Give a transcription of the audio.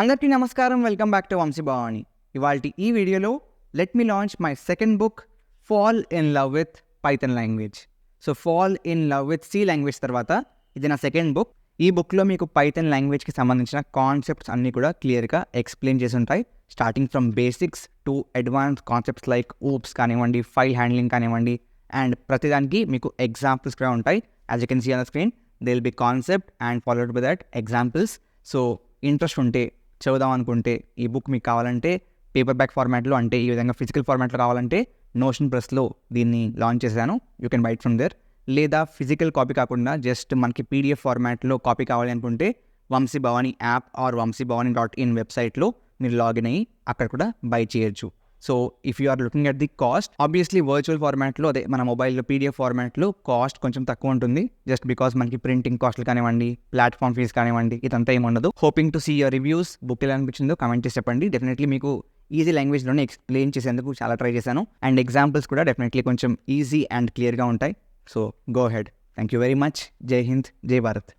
అందరికీ నమస్కారం. Welcome back to Vamshi Bhavani. ఇవాల్టి ఈ వీడియోలో let me launch my second book, fall in love with Python language. So fall in love with C language తర్వాత ఇది నా సెకండ్ బుక్. ఈ బుక్లో మీకు పైథాన్ లాంగ్వేజ్కి సంబంధించిన కాన్సెప్ట్స్ అన్నీ కూడా క్లియర్గా ఎక్స్ప్లెయిన్ చేసి ఉంటాయి. Starting from basics to advance concepts like oops కానివ్వండి, ఫైల్ హ్యాండ్లింగ్ కానివ్వండి, అండ్ ప్రతిదానికి మీకు ఎగ్జాంపుల్స్ కూడా ఉంటాయి. As you can see on the screen, they will be concept and followed by that examples. So interest ఉంటే, చదువుదాం అనుకుంటే, ఈ బుక్ మీకు కావాలంటే పేపర్ బ్యాక్ ఫార్మాట్లో, అంటే ఈ విధంగా ఫిజికల్ ఫార్మాట్లో కావాలంటే నోషన్ ప్రెస్లో దీన్ని లాంచ్ చేశాను. You can buy it from there. లేదా ఫిజికల్ కాపీ కాకుండా జస్ట్ మనకి పీడిఎఫ్ ఫార్మాట్లో కాపీ కావాలి అనుకుంటే Vamsi Bhavani app or vamsibhavani.in వెబ్సైట్లో మీరు లాగిన్ అయ్యి అక్కడ కూడా బై చేయొచ్చు. So if you are looking at the cost, obviously virtual ఫార్మాట్లో, అదే మన మొబైల్లో పీడిఎఫ్ ఫార్మాట్లో కాస్ట్ కొంచెం తక్కువ ఉంటుంది. జస్ట్ బికాస్ మనకి ప్రింటింగ్ కాస్ట్లు కానివ్వండి, ప్లాట్ఫామ్ ఫీజ్ కానివ్వండి, ఇదంతా ఏమి ఉండదు. Hoping to see your reviews. Book ఎలా అనిపించిందో కమెంట్ చేసి చెప్పండి. డెఫినెట్లీ మీకు ఈజీ లాంగ్వేజ్లోనే ఎక్స్ప్లెయిన్ చేసేందుకు చాలా ట్రై చేశాను. అండ్ ఎగ్జాంపుల్స్ కూడా డెఫినెట్లీ కొంచెం ఈజీ అండ్ క్లియర్గా ఉంటాయి. So go head. Thank you very much. జై హింద్, జై భారత్.